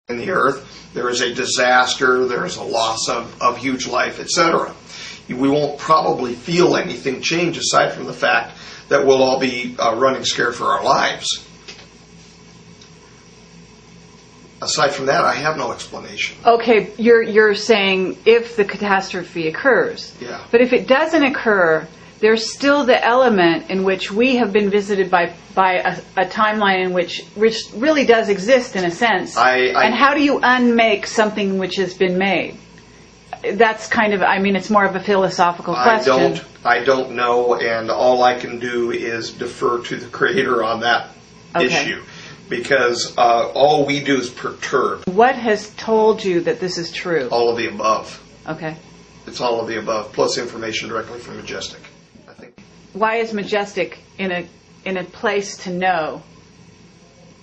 in the earth, there is a disaster, there is a loss of huge life, etc. We won't probably feel anything change aside from the fact that we'll all be running scared for our lives. Aside from that, I have no explanation. Okay, you're saying if the catastrophe occurs. Yeah. But if it doesn't occur, there's still the element in which we have been visited by a timeline in which really does exist in a sense. And how do you unmake something which has been made? That's kind of, I mean, it's more of a philosophical question. I don't know, and all I can do is defer to the Creator on that issue. Because all we do is perturb. What has told you that this is true? All of the above. Okay. It's all of the above, plus information directly from Majestic, I think. Why is Majestic in a place to know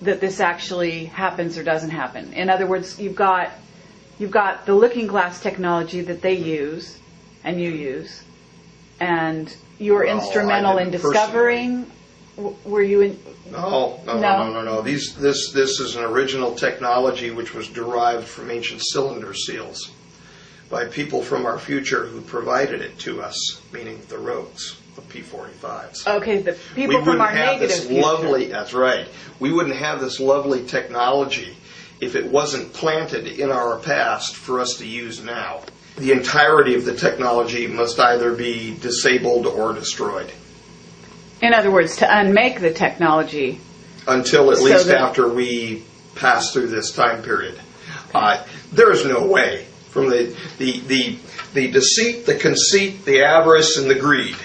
that this actually happens or doesn't happen? In other words, you've got the looking glass technology that they use and you use, and you're instrumental in discovering. Were you in? No. This is an original technology which was derived from ancient cylinder seals by people from our future who provided it to us, meaning the rogues, the P-45s. Okay, the people from our negative future. That's right. We wouldn't have this lovely technology if it wasn't planted in our past for us to use now. The entirety of the technology must either be disabled or destroyed. In other words, to unmake the technology. Until at least after we pass through this time period. There is no way. From the deceit, the conceit, the avarice, and the greed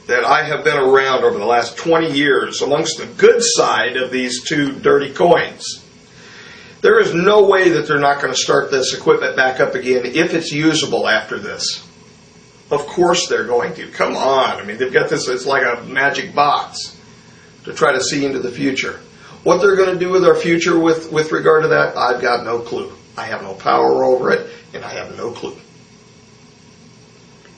that I have been around over the last 20 years amongst the good side of these two dirty coins, there is no way that they're not going to start this equipment back up again if it's usable after this. Of course they're going to. Come on. I mean, they've got this, it's like a magic box to try to see into the future. What they're going to do with our future with regard to that, I've got no clue. I have no power over it, and I have no clue.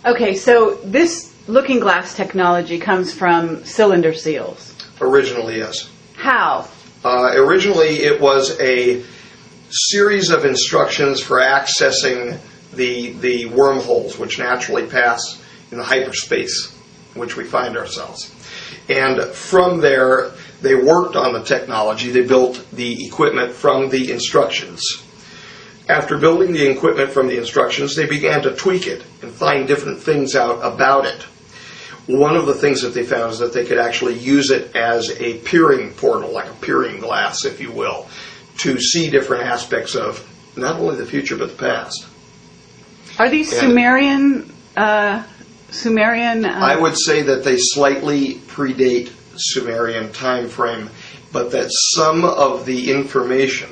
Okay, so this looking glass technology comes from cylinder seals. Originally, yes. How? Originally, it was a series of instructions for accessing the wormholes which naturally pass in the hyperspace in which we find ourselves. And from there, they worked on the technology. They built the equipment from the instructions. After building the equipment from the instructions, they began to tweak it and find different things out about it. One of the things that they found is that they could actually use it as a peering portal, like a peering glass, if you will, to see different aspects of not only the future but the past. Are these Sumerian? I would say that they slightly predate Sumerian time frame, but that some of the information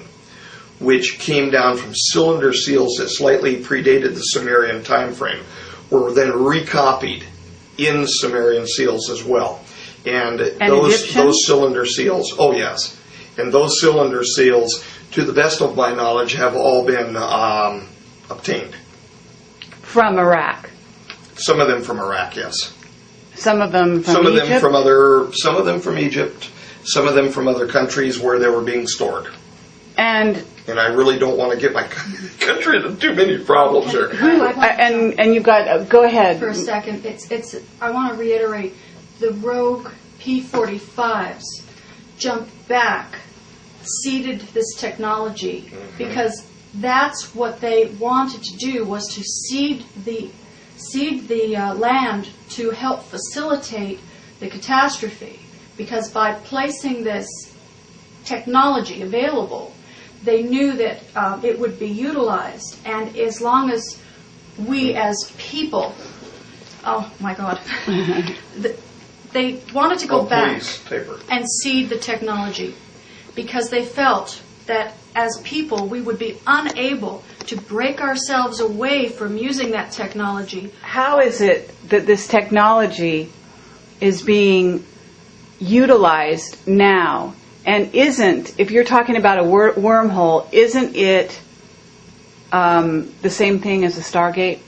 which came down from cylinder seals that slightly predated the Sumerian time frame were then recopied in Sumerian seals as well. And those cylinder seals, oh yes, and those cylinder seals, to the best of my knowledge, have all been obtained. From Iraq? Some of them from Iraq, yes. Some of them from Egypt? Some of them from Egypt, some of them from other countries where they were being stored. And I really don't want to get my country into too many problems here. And you've got, go ahead. For a second, I want to reiterate, the rogue P-45s jumped back, seeded this technology, because that's what they wanted to do, was to seed the land to help facilitate the catastrophe. Because by placing this technology available, they knew that it would be utilized, and as long as we as people, oh my God, they wanted to go back and seed the technology, because they felt that as people we would be unable to break ourselves away from using that technology. How is it that this technology is being utilized now? And isn't, if you're talking about a wormhole, isn't it the same thing as a Stargate?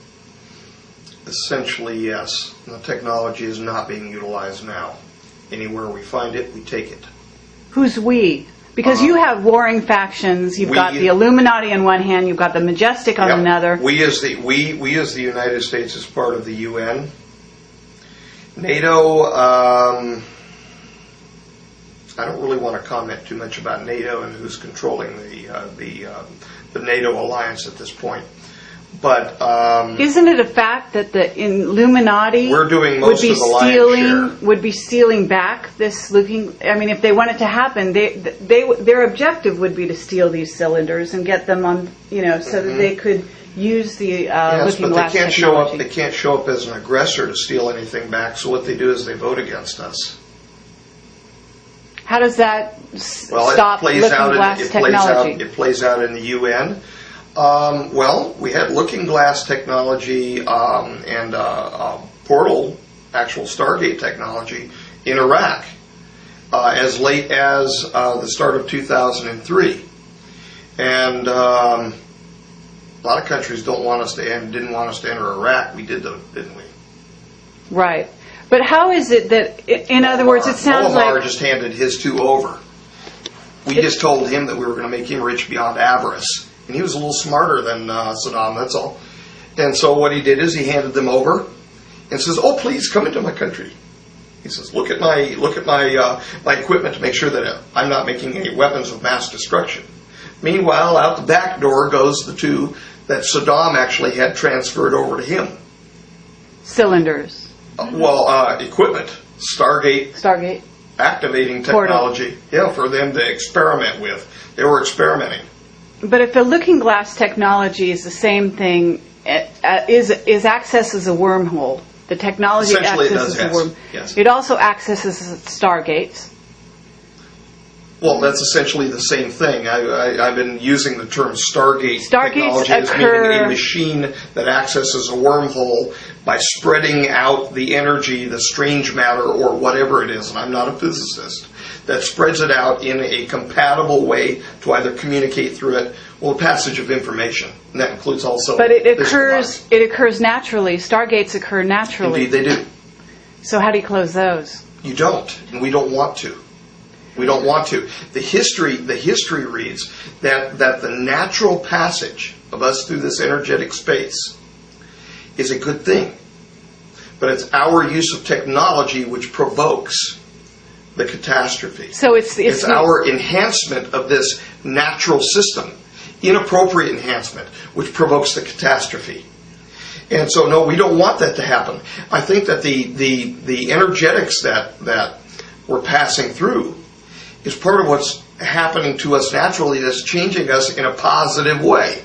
Essentially, yes. The technology is not being utilized now. Anywhere we find it, we take it. Who's we? Because you have warring factions. You've got the Illuminati on one hand. You've got the Majestic on another. We as the United States, as part of the UN, NATO. I don't really want to comment too much about NATO and who's controlling the NATO alliance at this point. But isn't it a fact that the Illuminati we're doing most of the lion's share. Would be stealing back this looking? I mean, if they want it to happen, their objective would be to steal these cylinders and get them on, so that they could use the looking glass technology. They can't show up as an aggressor to steal anything back. So what they do is they vote against us. How does that stop looking glass technology? It plays out in the UN. We had looking glass technology and portal, actual Stargate technology in Iraq as late as the start of 2003. And a lot of countries didn't want us to enter Iraq. We did though, didn't we? Right. But how is it that, in other words, it sounds Omar like... just handed his two over. We just told him that we were going to make him rich beyond avarice. And he was a little smarter than Saddam, that's all. And so what he did is he handed them over and says, "Oh, please come into my country." He says, "Look at my equipment to make sure that I'm not making any weapons of mass destruction." Meanwhile, out the back door goes the two that Saddam actually had transferred over to him. Cylinders. Equipment, Stargate activating technology, Portal. for them to experiment with. They were experimenting. But if the looking glass technology is the same thing, is access as a wormhole. The technology accesses a wormhole. Yes. It also accesses stargates. Well, that's essentially the same thing. I've been using the term Stargate technology as meaning a machine that accesses a wormhole by spreading out the energy, the strange matter, or whatever it is, and I'm not a physicist, that spreads it out in a compatible way to either communicate through it or passage of information. And that includes also... But it occurs naturally. Stargates occur naturally. Indeed they do. So how do you close those? You don't, and we don't want to. We don't want to. The history reads that the natural passage of us through this energetic space is a good thing. But it's our use of technology which provokes the catastrophe. So it's our enhancement of this natural system, inappropriate enhancement, which provokes the catastrophe. And so, no, we don't want that to happen. I think that the energetics that we're passing through is part of what's happening to us naturally that's changing us in a positive way.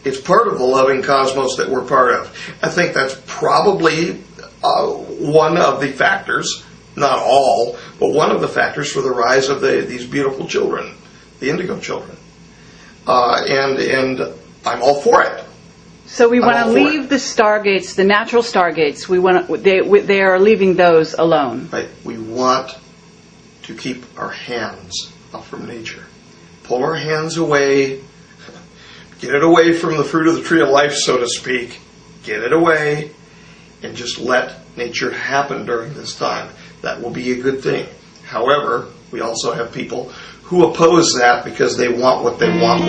It's part of the loving cosmos that we're part of. I think that's probably one of the factors, not all, but one of the factors for the rise of these beautiful children, the indigo children. And I'm all for it. So we want to leave the stargates, the natural stargates. They are leaving those alone. Right. We want to keep our hands off from nature. Pull our hands away. Get it away from the fruit of the tree of life, so to speak. Get it away and just let nature happen during this time. That will be a good thing. However, we also have people who oppose that because they want what they want.